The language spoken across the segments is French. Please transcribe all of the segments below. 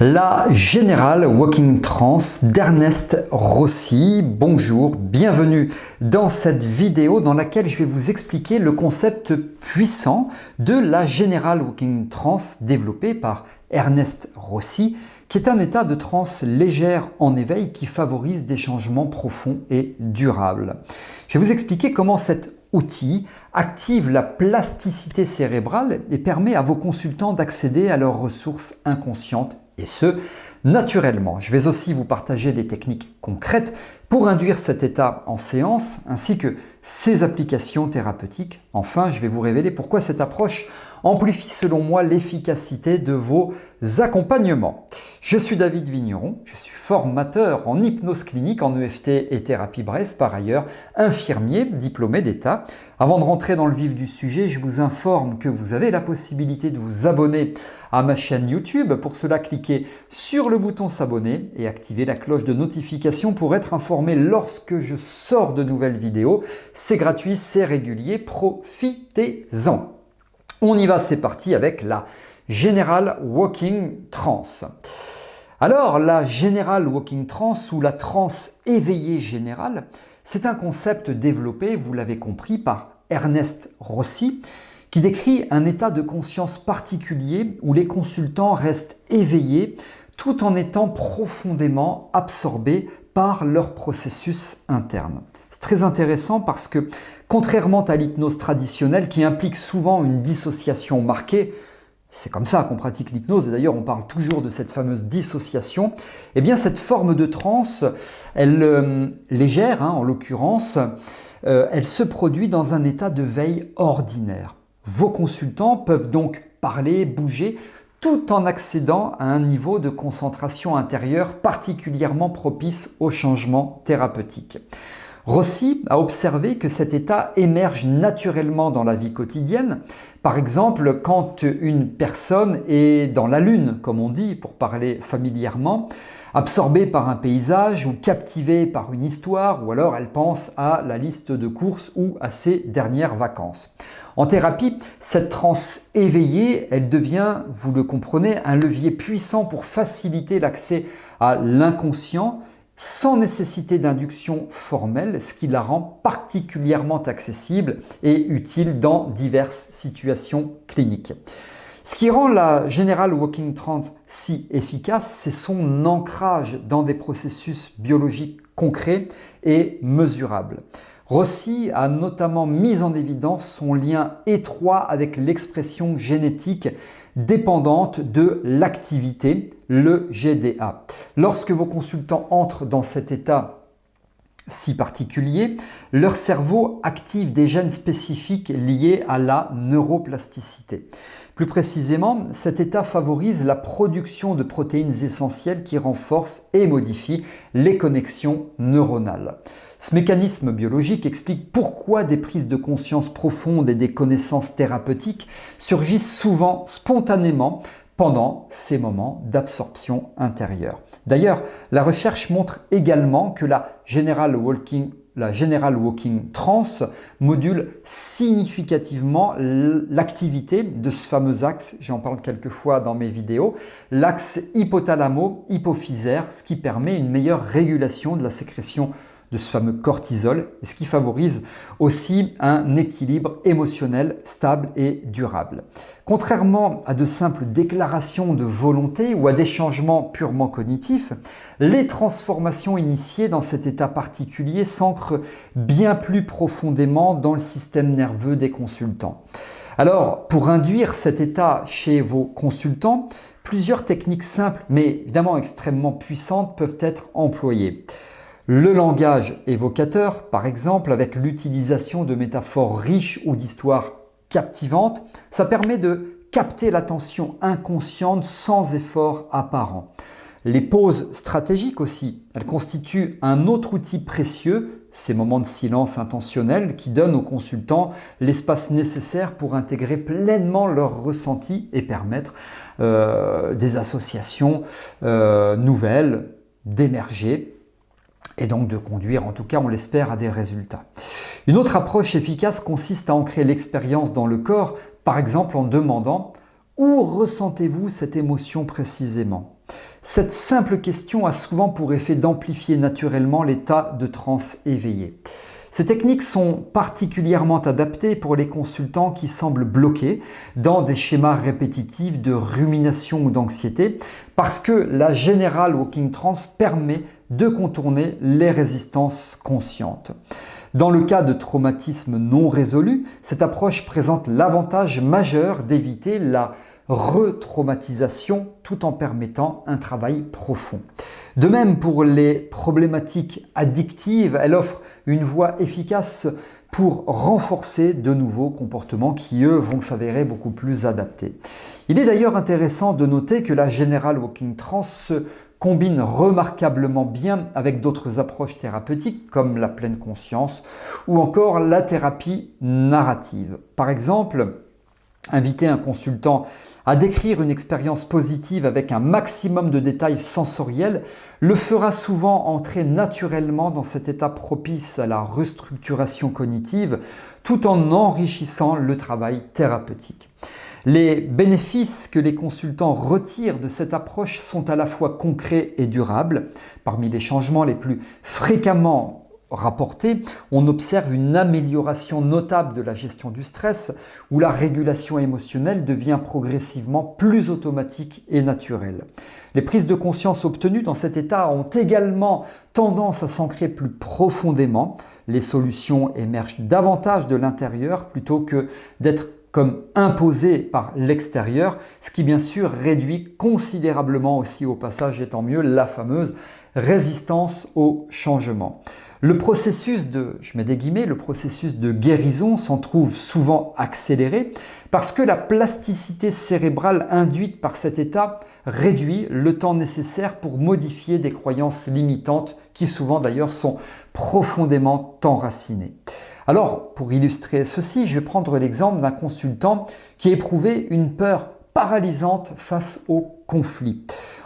La Générale Walking Trance d'Ernest Rossi. Bonjour, bienvenue dans cette vidéo dans laquelle je vais vous expliquer le concept puissant de la Générale Walking Trance développé par Ernest Rossi, qui est un état de transe légère en éveil qui favorise des changements profonds et durables. Je vais vous expliquer comment cet outil active la plasticité cérébrale et permet à vos consultants d'accéder à leurs ressources inconscientes, et ce, naturellement. Je vais aussi vous partager des techniques concrètes pour induire cet état en séance, ainsi que ses applications thérapeutiques. Enfin, je vais vous révéler pourquoi cette approche amplifie selon moi l'efficacité de vos accompagnements. Je suis David Vigneron, je suis formateur en hypnose clinique, en EFT et thérapie brève, par ailleurs infirmier diplômé d'État. Avant de rentrer dans le vif du sujet, je vous informe que vous avez la possibilité de vous abonner à ma chaîne YouTube. Pour cela, cliquez sur le bouton s'abonner et activez la cloche de notification pour être informé lorsque je sors de nouvelles vidéos. C'est gratuit, c'est régulier, profitez-en. On y va, c'est parti avec la Générale Walking Trance. Alors, la Générale Walking Trance ou la transe éveillée générale, c'est un concept développé, vous l'avez compris, par Ernest Rossi, qui décrit un état de conscience particulier où les consultants restent éveillés tout en étant profondément absorbés par leur processus interne. C'est très intéressant parce que, contrairement à l'hypnose traditionnelle qui implique souvent une dissociation marquée, c'est comme ça qu'on pratique l'hypnose, et d'ailleurs on parle toujours de cette fameuse dissociation, eh bien cette forme de transe, légère en l'occurrence, elle se produit dans un état de veille ordinaire. Vos consultants peuvent donc parler, bouger, tout en accédant à un niveau de concentration intérieure particulièrement propice au changement thérapeutique. Rossi a observé que cet état émerge naturellement dans la vie quotidienne. Par exemple, quand une personne est dans la lune, comme on dit pour parler familièrement, absorbée par un paysage ou captivée par une histoire, ou alors elle pense à la liste de courses ou à ses dernières vacances. En thérapie, cette transe éveillée, elle devient, vous le comprenez, un levier puissant pour faciliter l'accès à l'inconscient sans nécessité d'induction formelle, ce qui la rend particulièrement accessible et utile dans diverses situations cliniques. Ce qui rend la Générale Walking Trance si efficace, c'est son ancrage dans des processus biologiques concrets et mesurables. Rossi a notamment mis en évidence son lien étroit avec l'expression génétique dépendante de l'activité, le GDA. Lorsque vos consultants entrent dans cet état si particulier, leur cerveau active des gènes spécifiques liés à la neuroplasticité. Plus précisément, cet état favorise la production de protéines essentielles qui renforcent et modifient les connexions neuronales. Ce mécanisme biologique explique pourquoi des prises de conscience profondes et des connaissances thérapeutiques surgissent souvent spontanément pendant ces moments d'absorption intérieure. D'ailleurs, la recherche montre également que la Générale Walking Trance module significativement l'activité de ce fameux axe, j'en parle quelques fois dans mes vidéos, l'axe hypothalamo-hypophysaire, ce qui permet une meilleure régulation de la sécrétion de ce fameux cortisol, et ce qui favorise aussi un équilibre émotionnel stable et durable. Contrairement à de simples déclarations de volonté ou à des changements purement cognitifs, les transformations initiées dans cet état particulier s'ancrent bien plus profondément dans le système nerveux des consultants. Alors, pour induire cet état chez vos consultants, plusieurs techniques simples, mais évidemment extrêmement puissantes, peuvent être employées. Le langage évocateur, par exemple, avec l'utilisation de métaphores riches ou d'histoires captivantes, ça permet de capter l'attention inconsciente sans effort apparent. Les pauses stratégiques aussi, elles constituent un autre outil précieux, ces moments de silence intentionnel qui donnent aux consultants l'espace nécessaire pour intégrer pleinement leurs ressentis et permettre des associations nouvelles d'émerger et donc de conduire, en tout cas on l'espère, à des résultats. Une autre approche efficace consiste à ancrer l'expérience dans le corps, par exemple en demandant « Où ressentez-vous cette émotion précisément ?» Cette simple question a souvent pour effet d'amplifier naturellement l'état de transe éveillé. Ces techniques sont particulièrement adaptées pour les consultants qui semblent bloqués dans des schémas répétitifs de rumination ou d'anxiété parce que la General Walking Trance permet de contourner les résistances conscientes. Dans le cas de traumatismes non résolus, cette approche présente l'avantage majeur d'éviter la retraumatisation tout en permettant un travail profond. De même, pour les problématiques addictives, elle offre une voie efficace pour renforcer de nouveaux comportements qui, eux, vont s'avérer beaucoup plus adaptés. Il est d'ailleurs intéressant de noter que la General Walking Trance se combine remarquablement bien avec d'autres approches thérapeutiques comme la pleine conscience ou encore la thérapie narrative. Par exemple, inviter un consultant à décrire une expérience positive avec un maximum de détails sensoriels le fera souvent entrer naturellement dans cet état propice à la restructuration cognitive tout en enrichissant le travail thérapeutique. Les bénéfices que les consultants retirent de cette approche sont à la fois concrets et durables. Parmi les changements les plus fréquemment rapporté, on observe une amélioration notable de la gestion du stress où la régulation émotionnelle devient progressivement plus automatique et naturelle. Les prises de conscience obtenues dans cet état ont également tendance à s'ancrer plus profondément. Les solutions émergent davantage de l'intérieur plutôt que d'être comme imposées par l'extérieur, ce qui bien sûr réduit considérablement aussi au passage, et tant mieux, la fameuse résistance au changement. Le processus de, je mets des guillemets, le processus de guérison s'en trouve souvent accéléré parce que la plasticité cérébrale induite par cet état réduit le temps nécessaire pour modifier des croyances limitantes qui souvent d'ailleurs sont profondément enracinées. Alors, pour illustrer ceci, je vais prendre l'exemple d'un consultant qui a éprouvé une peur paralysante face au conflit.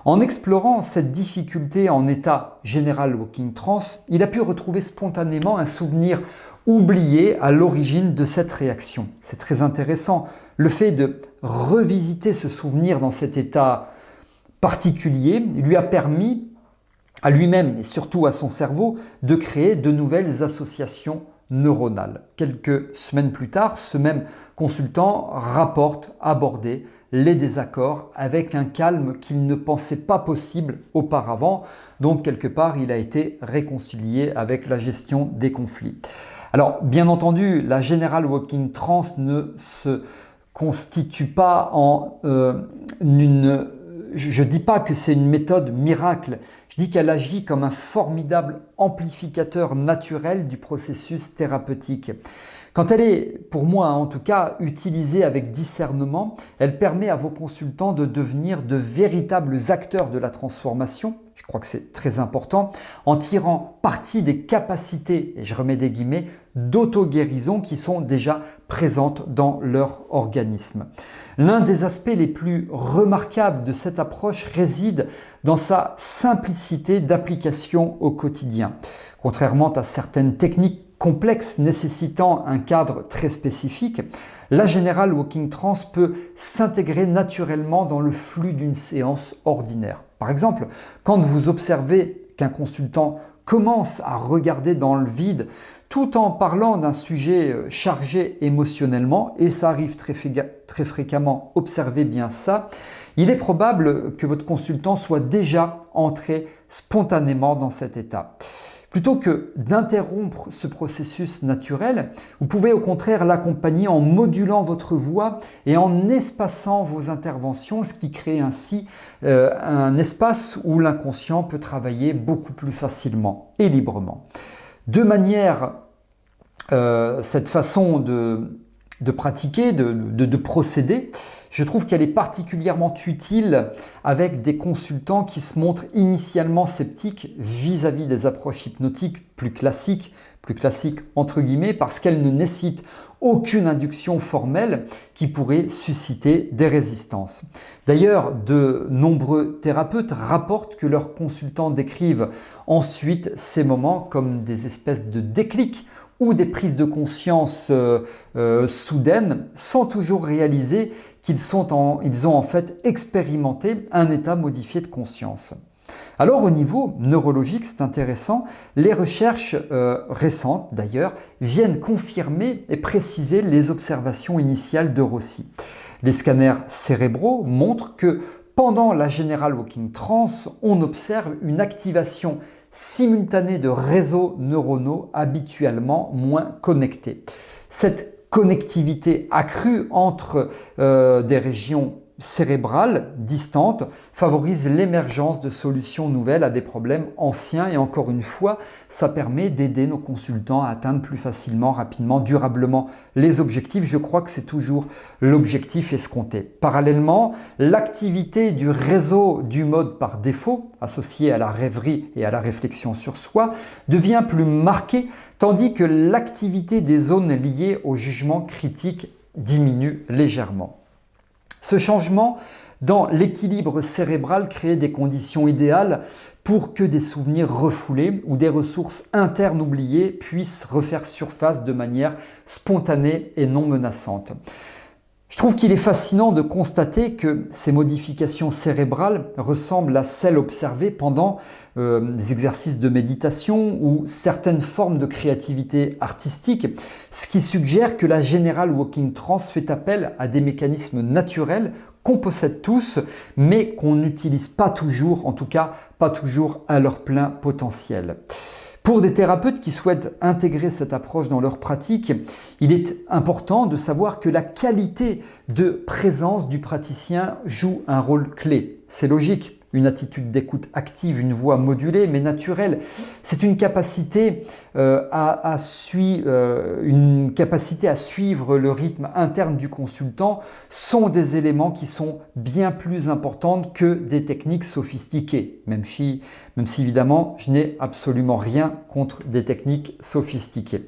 En explorant cette difficulté en état General Walking Trance, il a pu retrouver spontanément un souvenir oublié à l'origine de cette réaction. C'est très intéressant. Le fait de revisiter ce souvenir dans cet état particulier lui a permis à lui-même et surtout à son cerveau de créer de nouvelles associations neuronales. Quelques semaines plus tard, ce même consultant rapporte aborder les désaccords avec un calme qu'il ne pensait pas possible auparavant. Donc, quelque part, il a été réconcilié avec la gestion des conflits. Alors, bien entendu, la General Walking Trance ne se constitue pas en une... Je ne dis pas que c'est une méthode miracle, je dis qu'elle agit comme un formidable amplificateur naturel du processus thérapeutique. Quand elle est, pour moi en tout cas, utilisée avec discernement, elle permet à vos consultants de devenir de véritables acteurs de la transformation. Je crois que c'est très important, en tirant parti des capacités, et je remets des guillemets, d'auto-guérison qui sont déjà présentes dans leur organisme. L'un des aspects les plus remarquables de cette approche réside dans sa simplicité d'application au quotidien. Contrairement à certaines techniques complexes nécessitant un cadre très spécifique, la General Walking Trance peut s'intégrer naturellement dans le flux d'une séance ordinaire. Par exemple, quand vous observez qu'un consultant commence à regarder dans le vide tout en parlant d'un sujet chargé émotionnellement, et ça arrive très fréquemment, observez bien ça, il est probable que votre consultant soit déjà entré spontanément dans cet état. Plutôt que d'interrompre ce processus naturel, vous pouvez au contraire l'accompagner en modulant votre voix et en espaçant vos interventions, ce qui crée ainsi un espace où l'inconscient peut travailler beaucoup plus facilement et librement. De manière, cette façon de pratiquer, de procéder, je trouve qu'elle est particulièrement utile avec des consultants qui se montrent initialement sceptiques vis-à-vis des approches hypnotiques plus classiques entre guillemets, parce qu'elles ne nécessitent aucune induction formelle qui pourrait susciter des résistances. D'ailleurs, de nombreux thérapeutes rapportent que leurs consultants décrivent ensuite ces moments comme des espèces de déclics ou des prises de conscience soudaines, sans toujours réaliser qu'ils ont en fait expérimenté un état modifié de conscience. Alors au niveau neurologique, c'est intéressant, les recherches récentes d'ailleurs viennent confirmer et préciser les observations initiales de Rossi. Les scanners cérébraux montrent que pendant la General Walking Trance, on observe une activation simultanée de réseaux neuronaux habituellement moins connectés. Cette connectivité accrue entre des régions cérébrales distantes favorise l'émergence de solutions nouvelles à des problèmes anciens et encore une fois, ça permet d'aider nos consultants à atteindre plus facilement, rapidement, durablement les objectifs. Je crois que c'est toujours l'objectif escompté. Parallèlement, l'activité du réseau du mode par défaut, associé à la rêverie et à la réflexion sur soi, devient plus marquée, tandis que l'activité des zones liées au jugement critique diminue légèrement. Ce changement dans l'équilibre cérébral crée des conditions idéales pour que des souvenirs refoulés ou des ressources internes oubliées puissent refaire surface de manière spontanée et non menaçante. Je trouve qu'il est fascinant de constater que ces modifications cérébrales ressemblent à celles observées pendant des exercices de méditation ou certaines formes de créativité artistique, ce qui suggère que la General Walking Trance fait appel à des mécanismes naturels qu'on possède tous, mais qu'on n'utilise pas toujours, en tout cas pas toujours à leur plein potentiel. Pour des thérapeutes qui souhaitent intégrer cette approche dans leur pratique, il est important de savoir que la qualité de présence du praticien joue un rôle clé. C'est logique. Une attitude d'écoute active, une voix modulée mais naturelle. C'est une capacité à suivre le rythme interne du consultant sont des éléments qui sont bien plus importants que des techniques sophistiquées. Même si évidemment, je n'ai absolument rien contre des techniques sophistiquées.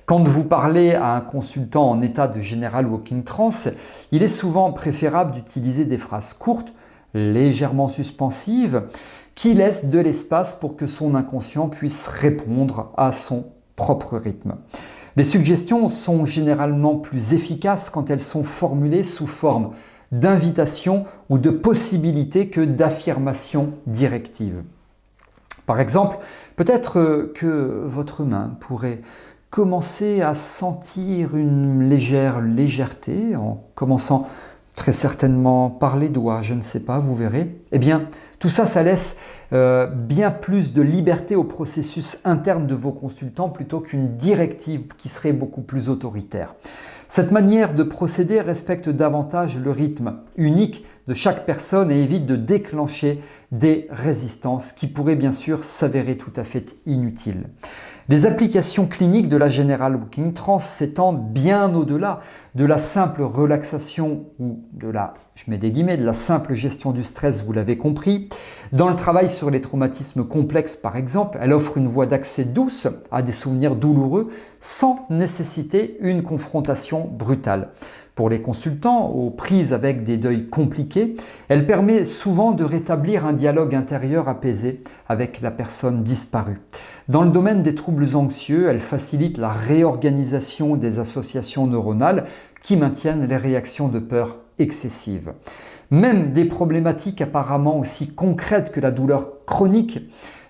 Quand vous parlez à un consultant en état de General Walking Trance, il est souvent préférable d'utiliser des phrases courtes, légèrement suspensive, qui laisse de l'espace pour que son inconscient puisse répondre à son propre rythme. Les suggestions sont généralement plus efficaces quand elles sont formulées sous forme d'invitation ou de possibilité que d'affirmation directive. Par exemple, peut-être que votre main pourrait commencer à sentir une légère légèreté en commençant très certainement par les doigts, je ne sais pas, vous verrez. Eh bien, tout ça, ça laisse bien plus de liberté au processus interne de vos consultants plutôt qu'une directive qui serait beaucoup plus autoritaire. Cette manière de procéder respecte davantage le rythme unique de chaque personne et évite de déclencher des résistances qui pourraient bien sûr s'avérer tout à fait inutiles. Les applications cliniques de la General Walking Trance s'étendent bien au-delà de la simple relaxation ou de la simple gestion du stress, vous l'avez compris. Dans le travail sur les traumatismes complexes, par exemple, elle offre une voie d'accès douce à des souvenirs douloureux sans nécessiter une confrontation brutale. Pour les consultants aux prises avec des deuils compliqués, elle permet souvent de rétablir un dialogue intérieur apaisé avec la personne disparue. Dans le domaine des troubles anxieux, elle facilite la réorganisation des associations neuronales qui maintiennent les réactions de peur excessives. Même des problématiques apparemment aussi concrètes que la douleur chronique,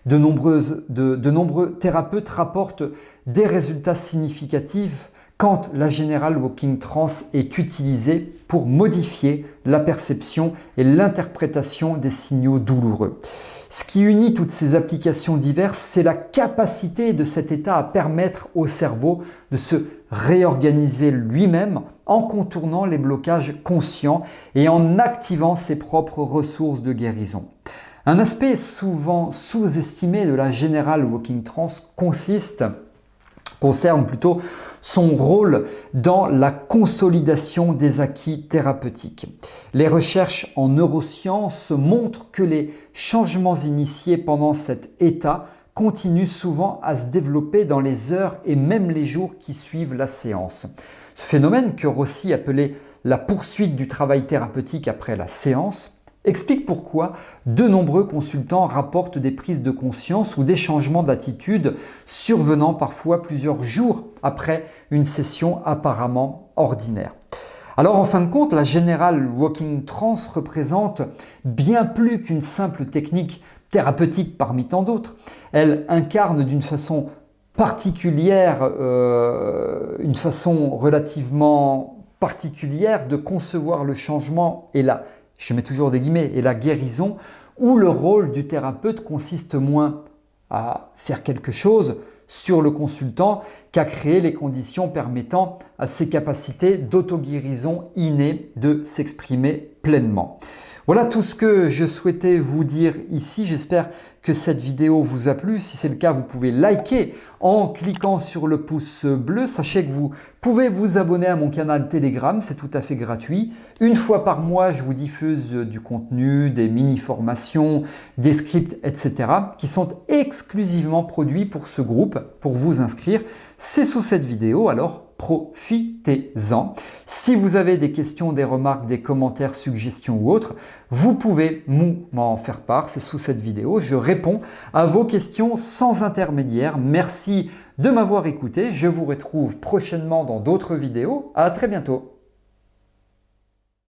de nombreux thérapeutes rapportent des résultats significatifs quand la General Walking Trance est utilisée pour modifier la perception et l'interprétation des signaux douloureux. Ce qui unit toutes ces applications diverses, c'est la capacité de cet état à permettre au cerveau de se réorganiser lui-même en contournant les blocages conscients et en activant ses propres ressources de guérison. Un aspect souvent sous-estimé de la General Walking Trance concerne plutôt son rôle dans la consolidation des acquis thérapeutiques. Les recherches en neurosciences montrent que les changements initiés pendant cet état continuent souvent à se développer dans les heures et même les jours qui suivent la séance. Ce phénomène, que Rossi appelait la poursuite du travail thérapeutique après la séance, explique pourquoi de nombreux consultants rapportent des prises de conscience ou des changements d'attitude survenant parfois plusieurs jours après une session apparemment ordinaire. Alors en fin de compte, la General Walking Trance représente bien plus qu'une simple technique thérapeutique parmi tant d'autres. Elle incarne d'une façon particulière, une façon relativement particulière de concevoir le changement et je mets toujours des guillemets, et la guérison, où le rôle du thérapeute consiste moins à faire quelque chose sur le consultant qu'à créer les conditions permettant à ses capacités d'auto-guérison innées de s'exprimer pleinement. Voilà tout ce que je souhaitais vous dire ici. J'espère que cette vidéo vous a plu. Si c'est le cas, vous pouvez liker en cliquant sur le pouce bleu. Sachez que vous pouvez vous abonner à mon canal Telegram, c'est tout à fait gratuit. Une fois par mois, je vous diffuse du contenu, des mini-formations, des scripts, etc. qui sont exclusivement produits pour ce groupe. Pour vous inscrire, c'est sous cette vidéo, alors profitez-en. Si vous avez des questions, des remarques, des commentaires, suggestions ou autres, vous pouvez m'en faire part, c'est sous cette vidéo. Je réponds à vos questions sans intermédiaire. Merci de m'avoir écouté. Je vous retrouve prochainement dans d'autres vidéos. À très bientôt.